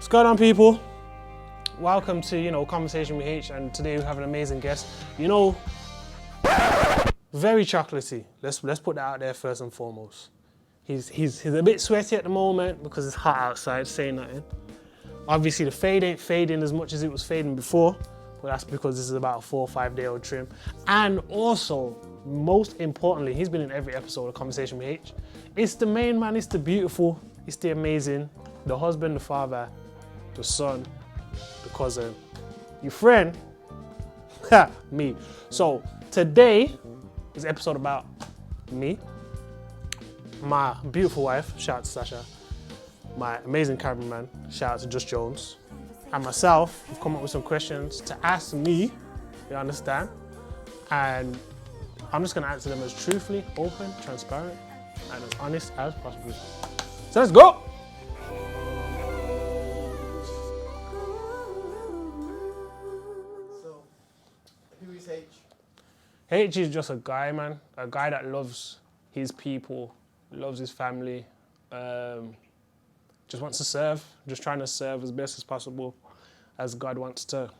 What's going on, people? Welcome to, Conversation with Haych, and today we have an amazing guest. Very chocolatey. Let's put that out there first and foremost. He's a bit sweaty at the moment because it's hot outside, saying nothing. Obviously the fade ain't fading as much as it was fading before, but that's because this is about a 4 or 5 day old trim. And also, most importantly, he's been in every episode of Conversation with Haych. It's the main man, it's the beautiful, it's the amazing, the husband, the father, the son, the cousin, your friend, me. So today is an episode about me, my beautiful wife, shout out to Sasha, my amazing cameraman, shout out to Just Jones, and myself. We've come up with some questions to ask me, you understand? And I'm just gonna answer them as truthfully, open, transparent, and as honest as possible. So let's go! Haych is just a guy, man. A guy that loves his people, loves his family, just wants to serve, just trying to serve as best as possible, as God wants to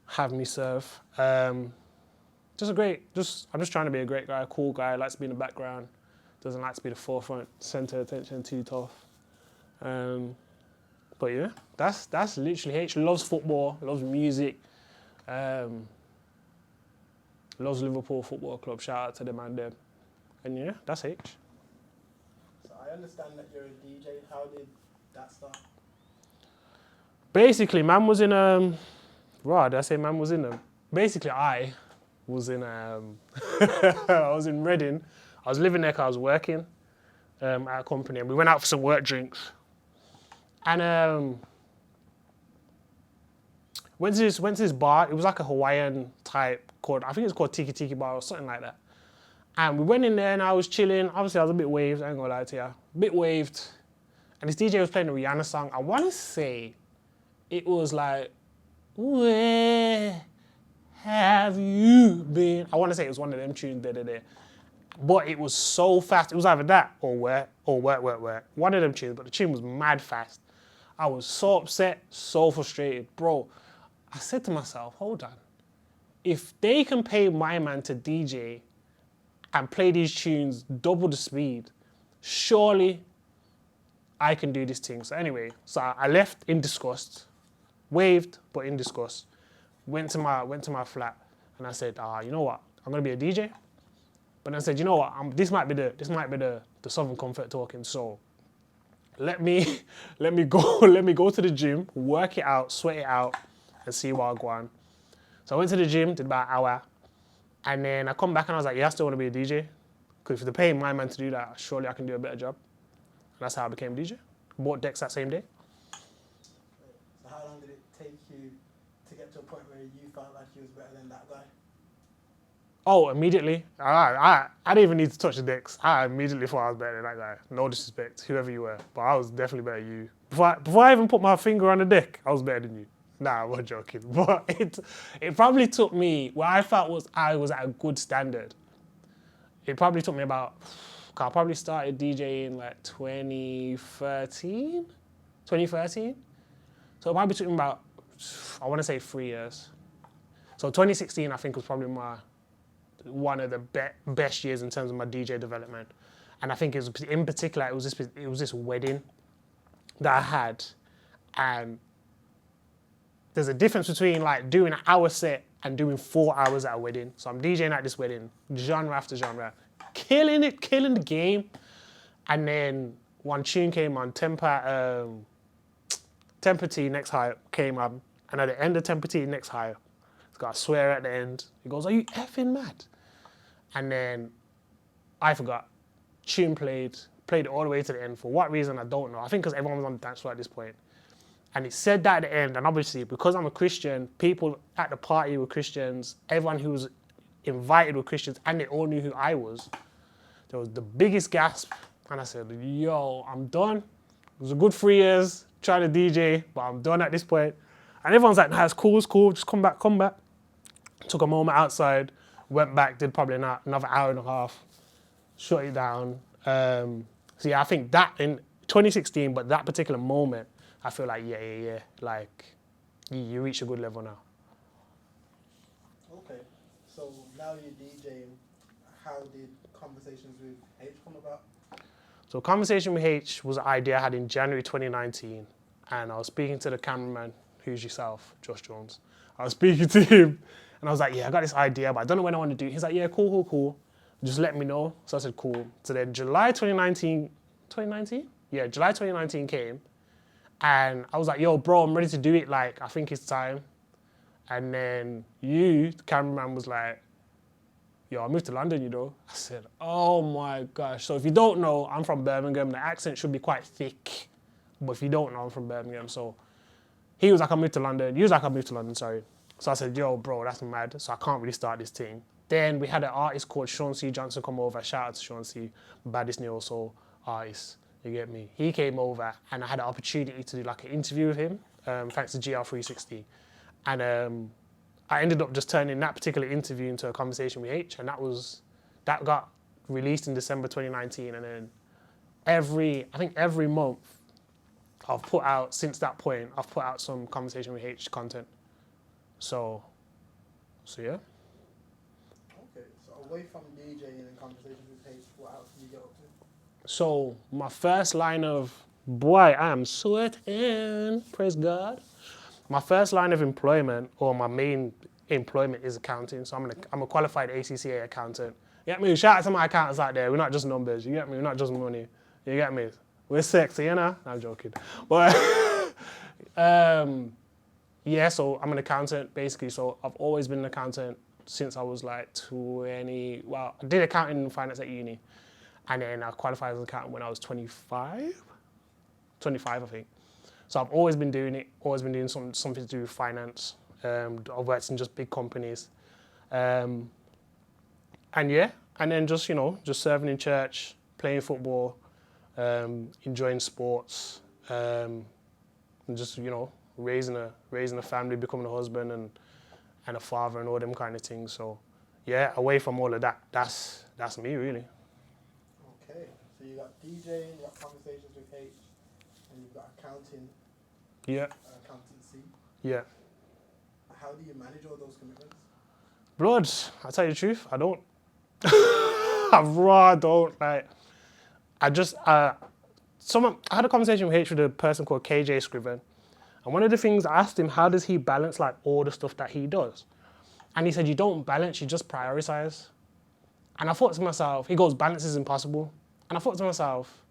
have me serve. I'm just trying to be a great guy, a cool guy, likes to be in the background, doesn't like to be the forefront, center of attention, too tough. But yeah, that's literally Haych. Loves football, loves music, loves Liverpool Football Club. Shout out to them and them. And yeah, that's Haych. So I understand that you're a DJ. How did that start? Basically, man was in Basically, I was in I was in Reading. I was living there because I was working at a company, and we went out for some work drinks. And went to this bar. It was like a Hawaiian type I think it's called Tiki Tiki Bar or something like that. And we went in there and I was chilling. Obviously, I was a bit waved, I ain't gonna lie to you. A bit waved. And this DJ was playing a Rihanna song. I wanna say it was like, where have you been? I wanna say it was one of them tunes there. But it was so fast. It was either that or work. One of them tunes, but the tune was mad fast. I was so upset, so frustrated. Bro, I said to myself, hold on. If they can pay my man to DJ and play these tunes double the speed, surely I can do this thing. So anyway, I left in disgust, waved, but in disgust. Went to my flat and I said, you know what? I'm gonna be a DJ. But then I said, you know what? This might be the Southern Comfort talking. So let me go to the gym, work it out, sweat it out, and see what I go on. So I went to the gym, did about an hour, and then I come back and I was like, yeah, I still want to be a DJ. Because if they're paying my man to do that, surely I can do a better job. And that's how I became a DJ. Bought decks that same day. So how long did it take you to get to a point where you felt like you was better than that guy? Oh, immediately. I didn't even need to touch the decks. I immediately thought I was better than that guy. No disrespect, whoever you were. But I was definitely better than you. Before I even put my finger on the deck, I was better than you. Nah, I'm not joking. But it probably took me, what I felt I was at a good standard. It probably took me I probably started DJing like 2013. So it probably took me about, I want to say 3 years. So 2016, I think, was probably one of the best years in terms of my DJ development. And I think in particular, it was this wedding that I had, and there's a difference between like doing an hour set and doing 4 hours at a wedding. So I'm DJing at this wedding, genre after genre, killing the game. And then one tune came on, Temper T Next High came on, and at the end of Temper T Next High, it's got a swear at the end. He goes, are you effing mad? And then I forgot. Tune played it all the way to the end. For what reason, I don't know. I think because everyone was on the dance floor at this point. And it said that at the end, and obviously because I'm a Christian, people at the party were Christians, everyone who was invited were Christians, and they all knew who I was. There was the biggest gasp, and I said, yo, I'm done. It was a good 3 years trying to DJ, but I'm done at this point. And everyone's like, nah, it's cool, just come back. Took a moment outside, went back, did probably another hour and a half, shut it down. So yeah, I think that in 2016, but that particular moment, I feel like, yeah. Like, you reach a good level now. Okay. So now you're DJing. How did Conversations with H come about? So Conversation with H was an idea I had in January 2019. And I was speaking to the cameraman, who's yourself, Josh Jones. I was speaking to him and I was like, yeah, I got this idea, but I don't know when I want to do it. He's like, yeah, cool. Just let me know. So I said, cool. So then July 2019? Yeah, July 2019 came. And I was like, yo, bro, I'm ready to do it. Like, I think it's time. And then the cameraman, was like, yo, I moved to London, you know. I said, oh my gosh. So if you don't know, I'm from Birmingham. The accent should be quite thick. But if you don't know, I'm from Birmingham. So he was like, I moved to London. He was like, I moved to London, sorry. So I said, yo, bro, that's mad. So I can't really start this thing. Then we had an artist called Sean C. Johnson come over. Shout out to Sean C. Baddest neo soul artist. You get me? He came over and I had an opportunity to do like an interview with him, thanks to GR360. And I ended up just turning that particular interview into a conversation with H, and that got released in December 2019. And then I think every month since that point, I've put out some Conversation with H content. So yeah. Okay. So away from DJing and Conversations with H, what else do you get up to? So my first line of, boy, I am sweating, praise God. My first line of employment, or my main employment, is accounting. So I'm a qualified ACCA accountant. You get me? Shout out to my accountants out there. We're not just numbers. You get me? We're not just money. You get me? We're sexy, you know? No, I'm joking. But yeah, so I'm an accountant basically. So I've always been an accountant since I was like 20. Well, I did accounting and finance at uni. And then I qualified as an accountant when I was 25, I think. So I've always been doing it, always been doing something to do with finance. I've worked in just big companies. And then just serving in church, playing football, enjoying sports, and just, raising a family, becoming a husband and a father and all them kind of things. So yeah, away from all of that, that's me really. Okay, so you got DJing, you got Conversations with H, and you've got accounting. Yeah. Accountancy. Yeah. How do you manage all those commitments? Blood, I'll tell you the truth, I don't. I raw don't. Like, I had a conversation with H with a person called KJ Scriven. And one of the things I asked him, how does he balance like all the stuff that he does? And he said, you don't balance, you just prioritize. And I thought to myself, he goes, balance is impossible. And I thought to myself,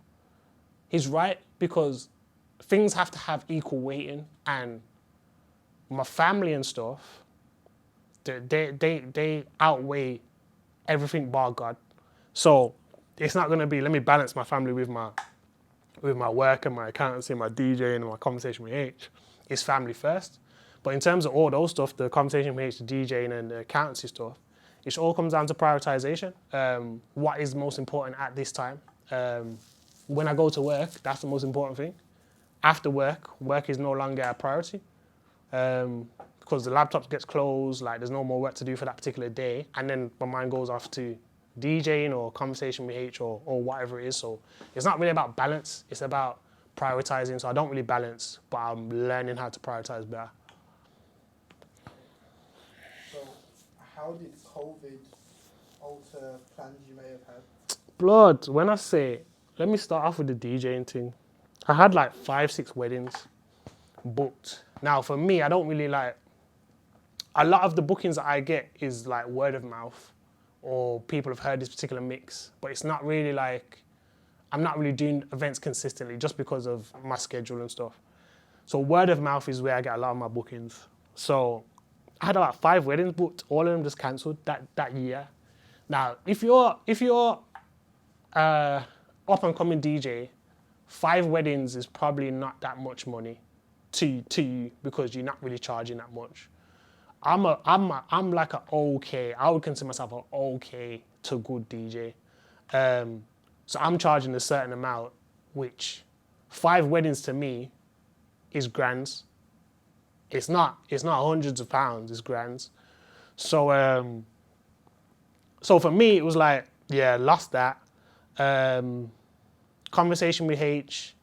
he's right, because things have to have equal weighting. And my family and stuff, they outweigh everything bar God. So it's not gonna be, let me balance my family with my work and my accountancy and my DJing and my conversation with H. It's family first. But in terms of all those stuff, the conversation with H, the DJing and the accountancy stuff, it all comes down to prioritization. What is most important at this time? When I go to work, that's the most important thing. After work is no longer a priority. Because the laptop gets closed, like there's no more work to do for that particular day. And then my mind goes off to DJing or conversation with H or whatever it is. So it's not really about balance, it's about prioritizing. So I don't really balance, but I'm learning how to prioritize better. So how did COVID alter plans you may have had? Blood, when I say, let me start off with the DJing thing. I had like 5-6 weddings booked. Now for me, I don't really like, a lot of the bookings that I get is like word of mouth, or people have heard this particular mix, but it's not really like, I'm not really doing events consistently just because of my schedule and stuff. So word of mouth is where I get a lot of my bookings. So I had about 5 weddings booked, all of them just cancelled that year. Now, if you're up and coming DJ, 5 weddings is probably not that much money to you because you're not really charging that much. I'm like a okay, I would consider myself an okay to good DJ. So I'm charging a certain amount, which 5 weddings to me is grands. It's not hundreds of pounds, it's grands. So for me, it was like, yeah, lost that. Conversation with H,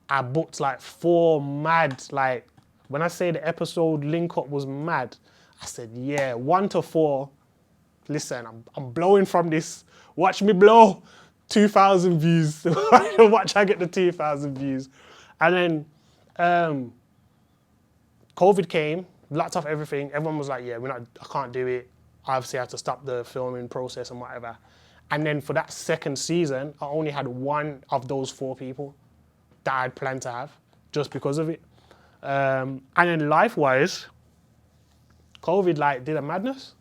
I booked like 4 mad, like, when I say the episode link up was mad, I said, yeah, 1 to 4. Listen, I'm blowing from this. Watch me blow. 2,000 views. Watch I get the 2,000 views. And then COVID came, locked off everything. Everyone was like, yeah, I can't do it. Obviously I had to stop the filming process and whatever. And then for that second season, I only had 1 of those 4 people that I'd planned to have just because of it. And then life-wise, COVID like did a madness.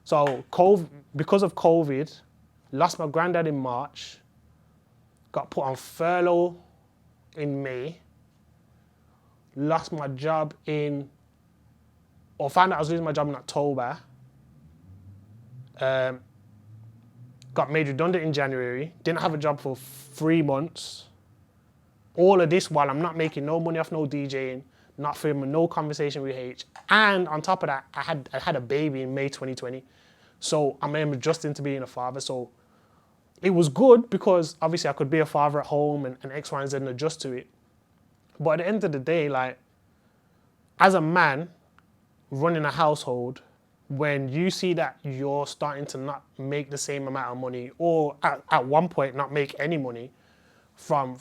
So because of COVID, lost my granddad in March, got put on furlough in May, lost my job found out I was losing my job in October, got made redundant in January, didn't have a job for 3 months. All of this while I'm not making no money off no DJing, not filming no Conversation with Haych. And on top of that, I had a baby in May 2020. So I'm adjusting to being a father. So it was good because obviously I could be a father at home and X, Y, and Z and adjust to it. But at the end of the day, like, as a man running a household, when you see that you're starting to not make the same amount of money or at one point not make any money from,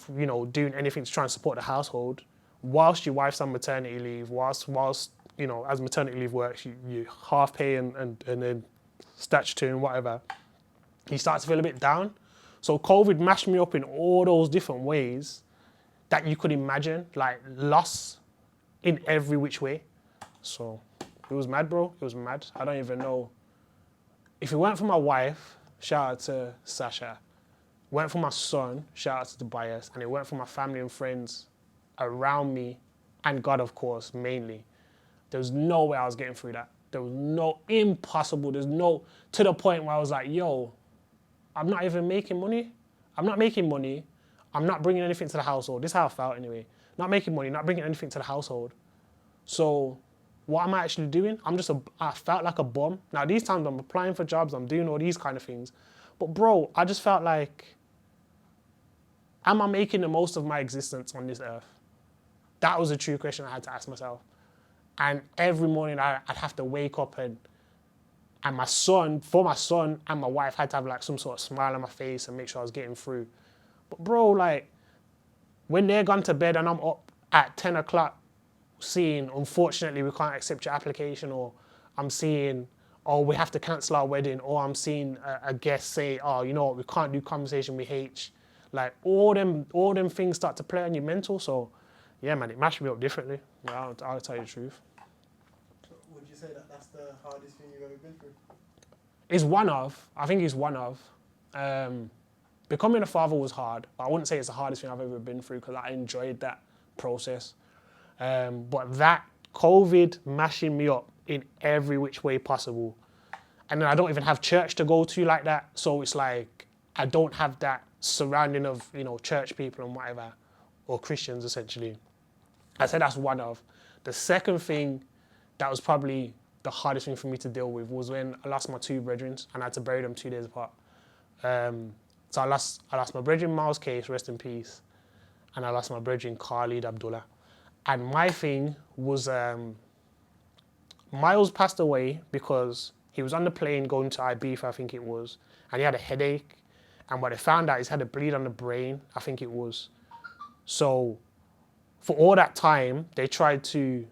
doing anything to try and support the household, whilst your wife's on maternity leave, whilst as maternity leave works, you half pay and then statutory and whatever, you start to feel a bit down. So COVID mashed me up in all those different ways that you could imagine, like loss in every which way. So it was mad, bro. It was mad. I don't even know. If it weren't for my wife, shout out to Sasha, weren't for my son, shout out to Tobias, and it weren't for my family and friends around me, and God, of course, mainly, there's no way I was getting through that. There was impossible. To the point where I was like, yo, I'm not even making money. I'm not making money. I'm not bringing anything to the household. This is how I felt anyway. Not making money, not bringing anything to the household. So what am I actually doing? I felt like a bum. Now these times I'm applying for jobs, I'm doing all these kind of things. But bro, I just felt like, am I making the most of my existence on this earth? That was a true question I had to ask myself. And every morning I'd have to wake up and my son and my wife had to have like some sort of smile on my face and make sure I was getting through. But bro, like, when they're gone to bed and I'm up at 10 o'clock seeing, unfortunately, we can't accept your application, or I'm seeing, oh, we have to cancel our wedding, or I'm seeing a guest say, oh, you know what, we can't do Conversation with Haych. Like, all them things start to play on your mental. So, yeah, man, it mashed me up differently. Yeah, I'll tell you the truth. So would you say that that's the hardest thing you've ever been through? I think it's one of. Becoming a father was hard, but I wouldn't say it's the hardest thing I've ever been through because I enjoyed that process. But that COVID mashing me up in every which way possible. And then I don't even have church to go to like that. So it's like, I don't have that surrounding of, church people and whatever, or Christians essentially. I said that's one of. The second thing that was probably the hardest thing for me to deal with was when I lost my 2 brethren and I had to bury them 2 days apart. So I lost my brethren Miles Case, rest in peace, and I lost my brethren Khalid Abdullah. And my thing was, Miles passed away because he was on the plane going to Ibiza, I think it was, and he had a headache. And what they found out is he had a bleed on the brain, I think it was. So for all that time, they tried to.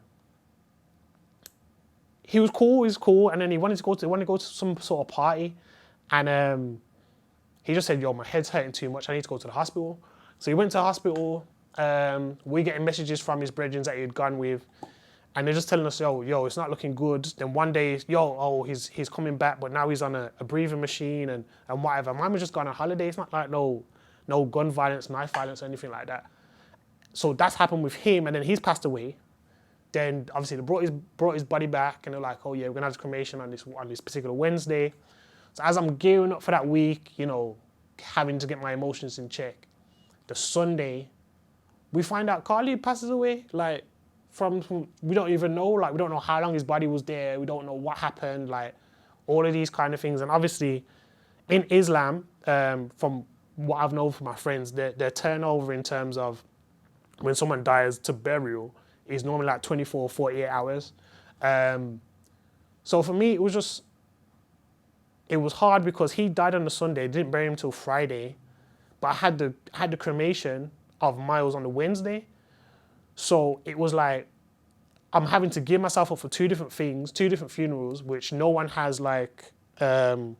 He was cool, and then he wanted to go to some sort of party, and he just said, yo, my head's hurting too much, I need to go to the hospital. So he went to the hospital, we're getting messages from his brethren that he had gone with, and they're just telling us, yo, it's not looking good. Then one day, he's coming back, but now he's on a breathing machine and whatever. Mine was just gone on holiday. It's not like no gun violence, knife violence, or anything like that. So that's happened with him, and then he's passed away. Then obviously they brought his body back, and they're like, oh yeah, we're gonna have the cremation on this particular Wednesday. So as I'm gearing up for that week, having to get my emotions in check, the Sunday, we find out Carly passes away. Like, from we don't even know. Like, we don't know how long his body was there. We don't know what happened. Like, all of these kind of things. And obviously, in Islam, from what I've known from my friends, their turnover in terms of when someone dies to burial is normally like 24, 48 hours. So for me, it was hard because he died on the Sunday, didn't bury him till Friday, but I had the cremation of Miles on the Wednesday. So it was like, I'm having to gear myself up for two different things, two different funerals, which no one has like, no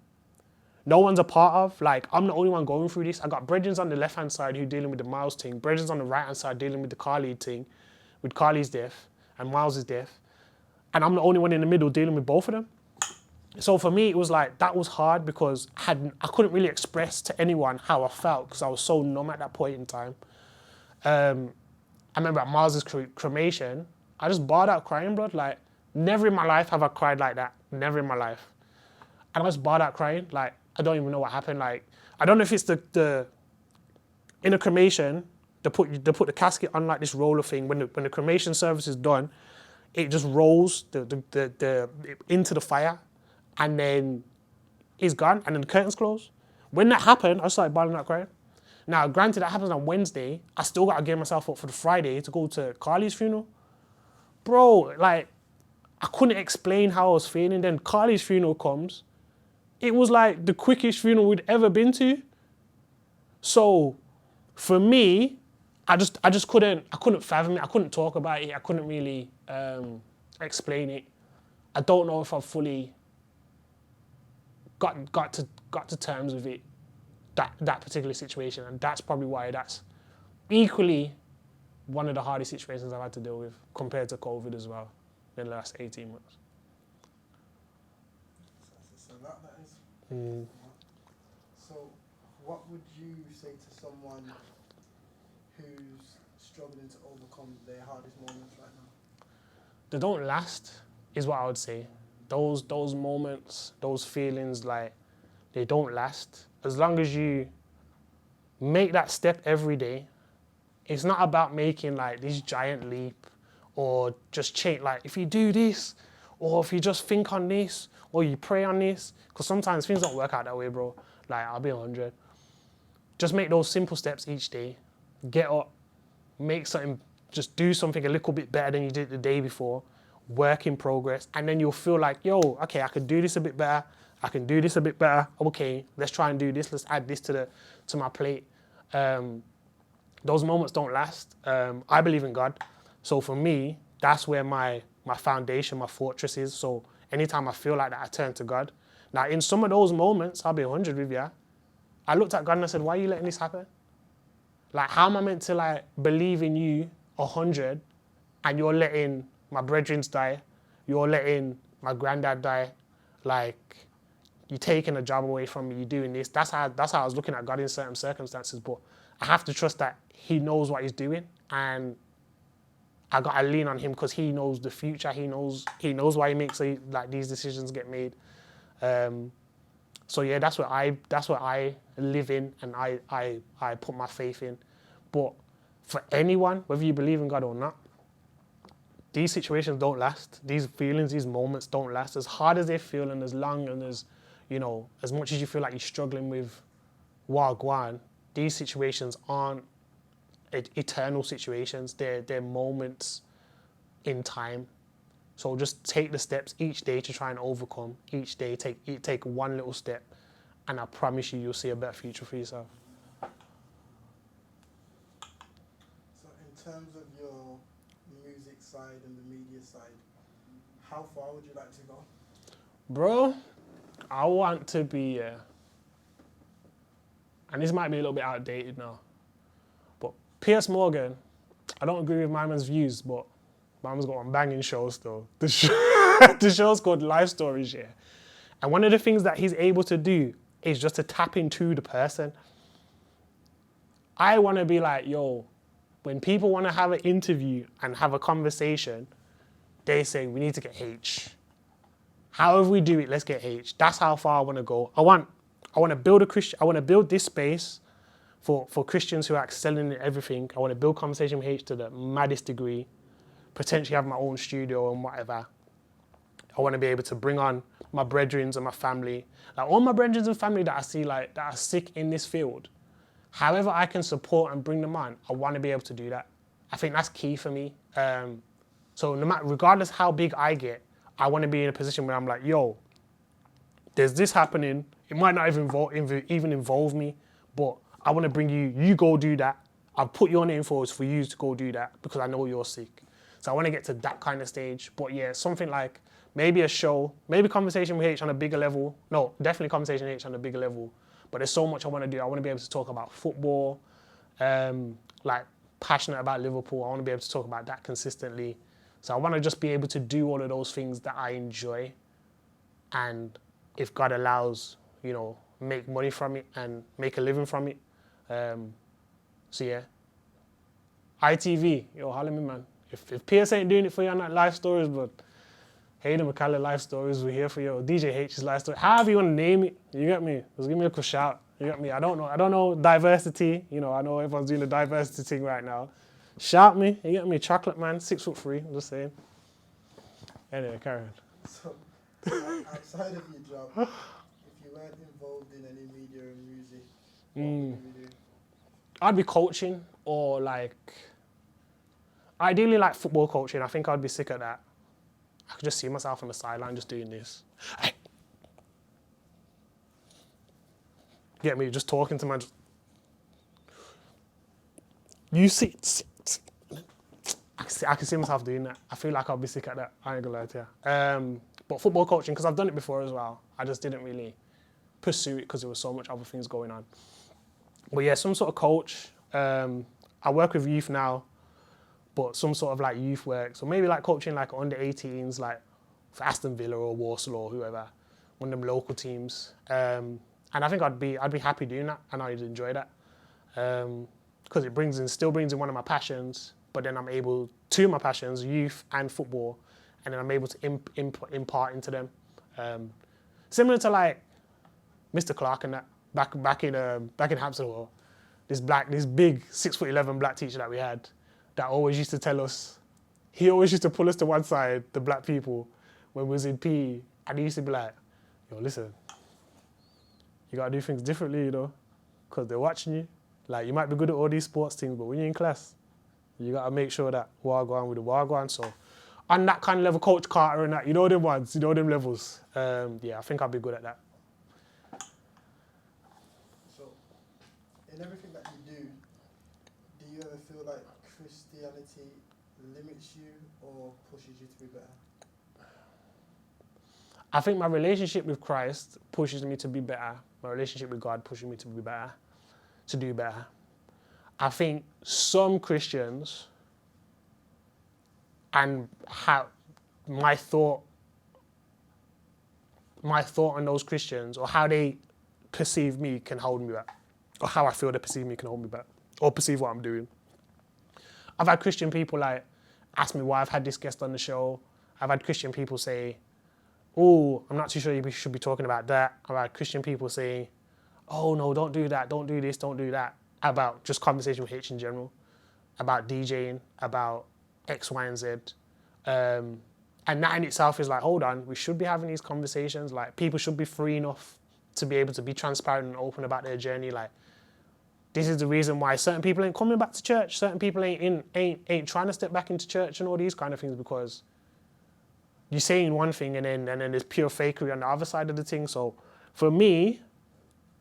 one's a part of. Like, I'm the only one going through this. I got brethren on the left-hand side who dealing with the Miles thing, brethren on the right-hand side dealing with the Carly thing, with Carly's death and Miles' death. And I'm the only one in the middle dealing with both of them. So for me, it was like, that was hard because I couldn't really express to anyone how I felt because I was so numb at that point in time. I remember at Miles' cremation, I just barred out crying, blood. Like, never in my life have I cried like that. Never in my life. And I just barred out crying. Like, I don't even know what happened. Like, I don't know if it's the in a cremation, they put the casket on like this roller thing. When the cremation service is done, it just rolls the into the fire, and then it's gone, and then the curtains close. When that happened, I started bawling out crying. Now, granted, that happens on Wednesday. I still got to gear myself up for the Friday to go to Carly's funeral. Bro, like, I couldn't explain how I was feeling. Then Carly's funeral comes. It was like the quickest funeral we'd ever been to. So, for me, I couldn't fathom it. I couldn't talk about it. I couldn't really explain it. I don't know if I've fully got to terms with it, that particular situation, and that's probably why that's equally one of the hardest situations I've had to deal with compared to COVID as well in the last 18 months. So that is. Mm. So, what would you say to someone who's struggling to overcome their hardest moments right now? They don't last, is what I would say. Those moments, those feelings, like, they don't last. As long as you make that step every day, it's not about making like this giant leap or just change. Like, if you do this, or if you just think on this, or you pray on this, because sometimes things don't work out that way, bro. Like, I'll be 100. Just make those simple steps each day. Get up, make something, just do something a little bit better than you did the day before. Work in progress, and then you'll feel like, yo, okay, I can do this a bit better. I can do this a bit better. Okay, let's try and do this. Let's add this to my plate. Those moments don't last. I believe in God, so for me, that's where my foundation, my fortress is. So anytime I feel like that, I turn to God. Now, in some of those moments, I'll be 100 with you. I looked at God and I said, why are you letting this happen? Like, how am I meant to like believe in you 100 and you're letting my brethren die, you're letting my granddad die, like, you're taking a job away from me, you're doing this. That's how I was looking at God in certain circumstances, but I have to trust that he knows what he's doing, and I got to lean on him because he knows the future, he knows why he makes like these decisions get made. So yeah, that's what I live in, and I put my faith in. But for anyone, whether you believe in God or not, these situations don't last. These feelings, these moments don't last. As hard as they feel, and as long and as, as much as you feel like you're struggling with Wagwan, these situations aren't eternal situations. They're moments in time. So just take the steps each day to try and overcome. Each day, take one little step, and I promise you'll see a better future for yourself. So in terms of your music side and the media side, how far would you like to go? Bro, I want to be, and this might be a little bit outdated now, but Piers Morgan, I don't agree with my man's views, but my man's got one banging show still. The show's called Life Stories, yeah. And one of the things that he's able to do is just to tap into the person. I want to be like, yo, when people want to have an interview and have a conversation, they say, we need to get H. However we do it, let's get H. That's how far I want to go. I want to build this space for Christians who are excelling in everything. I want to build Conversation with Haych to the maddest degree, potentially have my own studio and whatever. I want to be able to bring on my brethren and my family, like all my brethren and family that I see like that are sick in this field. However I can support and bring them on, I want to be able to do that. I think that's key for me. So no matter, regardless how big I get, I want to be in a position where I'm like, yo, there's this happening. It might not even involve me, but I want to bring you. You go do that. I'll put your name forward for you to go do that because I know you're sick. So I want to get to that kind of stage. But yeah, something like maybe a show, maybe Conversation with H on a bigger level. No, definitely Conversation with H on a bigger level. But there's so much I want to do. I want to be able to talk about football, like passionate about Liverpool. I want to be able to talk about that consistently. So I want to just be able to do all of those things that I enjoy, and if God allows, make money from it and make a living from it. So yeah, ITV, holla me, man. If PS ain't doing it for you on that life stories, but Hayden McCallum life stories, we're here for you. DJ H's life story, however you want to name it, you get me? Just give me a quick shout. You get me? I don't know diversity. I know everyone's doing the diversity thing right now. Shout me, you get me? Chocolate man, 6'3", I'm just saying. Anyway, carry on. So, outside of your job, if you weren't involved in any media and music, what would you be doing? I'd be coaching or ideally like football coaching. I think I'd be sick of that. I could just see myself on the sideline just doing this. Get me? Just talking to man. You see, I can see myself doing that. I feel like I'll be sick at that. I ain't gonna lie to you. But football coaching, because I've done it before as well. I just didn't really pursue it because there was so much other things going on. But yeah, some sort of coach. I work with youth now, but some sort of like youth work. So maybe like coaching like under 18s, like for Aston Villa or Walsall or whoever, one of them local teams. And I think I'd be happy doing that, and I'd enjoy that. Because it still brings in one of my passions, but then I'm able to my passions, youth and football, and then I'm able to impart into them. Similar to like Mr. Clark and that back in Hampton Hall, this big 6'11" black teacher that we had that always used to tell us, he always used to pull us to one side, the black people, when we was in PE, and he used to be like, yo, listen, you gotta do things differently, because they're watching you. Like, you might be good at all these sports things, but when you're in class, you gotta make sure that wagwan with the wagwan. So, on that kind of level, Coach Carter and that, them ones, them levels. I think I'll be good at that. So, in everything that you do you ever feel like Christianity limits you or pushes you to be better? I think my relationship with Christ pushes me to be better. My relationship with God pushes me to be better, to do better. I think some Christians, and how my thought on those Christians, or how they perceive me, can hold me back, or how I feel they perceive me can hold me back, or perceive what I'm doing. I've had Christian people like ask me why I've had this guest on the show. I've had Christian people say, oh, I'm not too sure you should be talking about that. I've had Christian people say, oh no, don't do that, don't do this, don't do that, about just Conversation with H in general, about DJing, about X, Y, and Z. And that in itself is like, hold on, we should be having these conversations. Like, people should be free enough to be able to be transparent and open about their journey. Like, this is the reason why certain people ain't coming back to church, certain people ain't trying to step back into church and all these kind of things, because you're saying one thing and then there's pure fakery on the other side of the thing. So for me,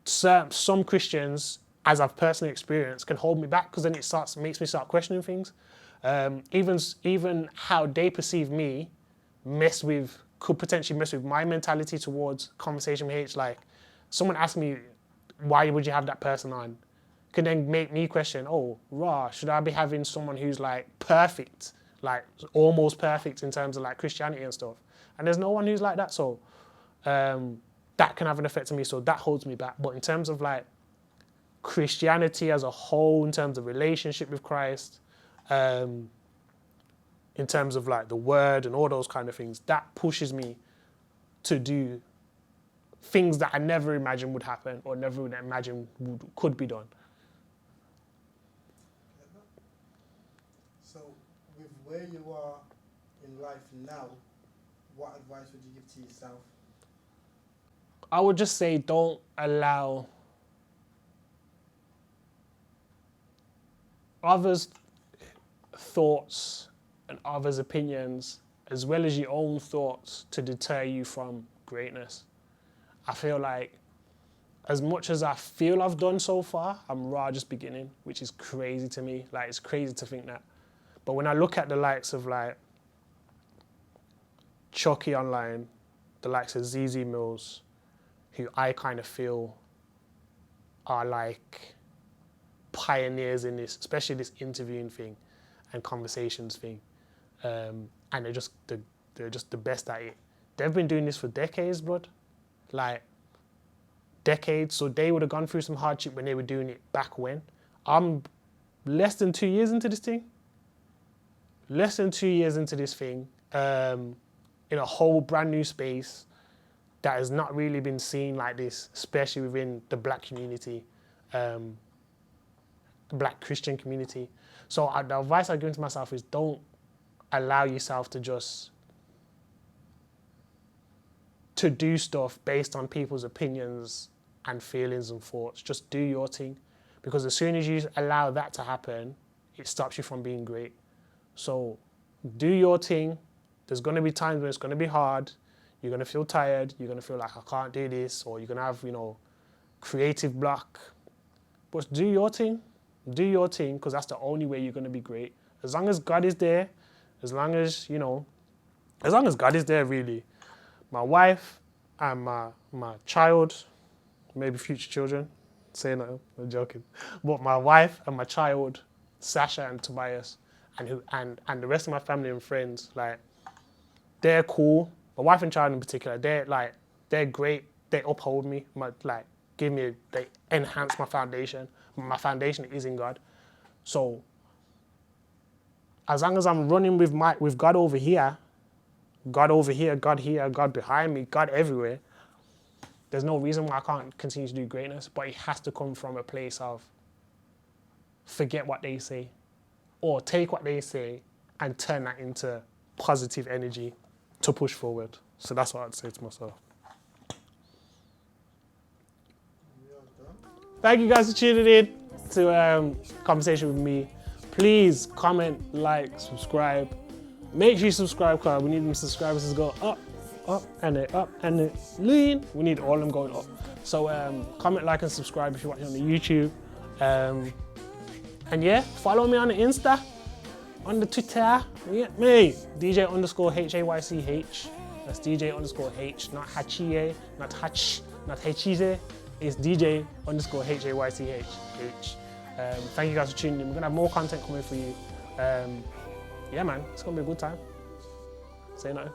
some Christians, as I've personally experienced, can hold me back, because then makes me start questioning things. Even how they perceive me could potentially mess with my mentality towards Conversation with H. Like, someone asked me, why would you have that person on? Could then make me question, should I be having someone who's like perfect, like almost perfect in terms of like Christianity and stuff? And there's no one who's like that. So that can have an effect on me. So that holds me back. But in terms of like Christianity as a whole, in terms of relationship with Christ, in terms of like the word and all those kind of things, that pushes me to do things that I never imagined would happen, or never would imagine could be done. So, with where you are in life now, what advice would you give to yourself? I would just say, don't allow others. thoughts and others' opinions, as well as your own thoughts, to deter you from greatness. I feel like as much as I feel I've done so far, I'm just beginning, which is crazy to me. Like, it's crazy to think that. But when I look at the likes of like Chucky online, the likes of ZZ Mills, who I kind of feel are like pioneers in this, especially this interviewing thing and conversations thing, and they're just the best at it. They've been doing this for decades, blood, like decades. So they would have gone through some hardship when they were doing it back when. I'm less than 2 years into this thing. Less than 2 years into this thing, in a whole brand new space that has not really been seen like this, especially within the Black community, the Black Christian community. So the advice I give to myself is, don't allow yourself to do stuff based on people's opinions and feelings and thoughts. Just do your thing, because as soon as you allow that to happen, it stops you from being great. So do your thing. There's going to be times when it's going to be hard. You're going to feel tired. You're going to feel like, I can't do this, or you're going to have, creative block. But do your thing. Do your thing, because that's the only way you're going to be great. As long as God is there, as long as God is there, really. My wife and my child, maybe future children, say no, I'm joking. But my wife and my child, Sasha and Tobias, and the rest of my family and friends, like, they're cool. My wife and child in particular, they're great. They uphold me, they enhance my foundation. My foundation is in God. So as long as I'm running with God over here, God here, God behind me, God everywhere, there's no reason why I can't continue to do greatness. But it has to come from a place of forget what they say, or take what they say and turn that into positive energy to push forward. So that's what I'd say to myself. Thank you guys for tuning in to Conversation with me. Please comment, like, subscribe. Make sure you subscribe, because we need them subscribers to go up, and lean. We need all of them going up. So comment, like, and subscribe if you're watching on the YouTube. And yeah, follow me on the Insta, on the Twitter. Yeah, me, DJ _HAYCH. That's DJ _H, not Hachie, not Hach, not Hechize. It's DJ _HAYCH. Thank you guys for tuning in. We're gonna have more content coming for you. Yeah, man, it's gonna be a good time. Say no.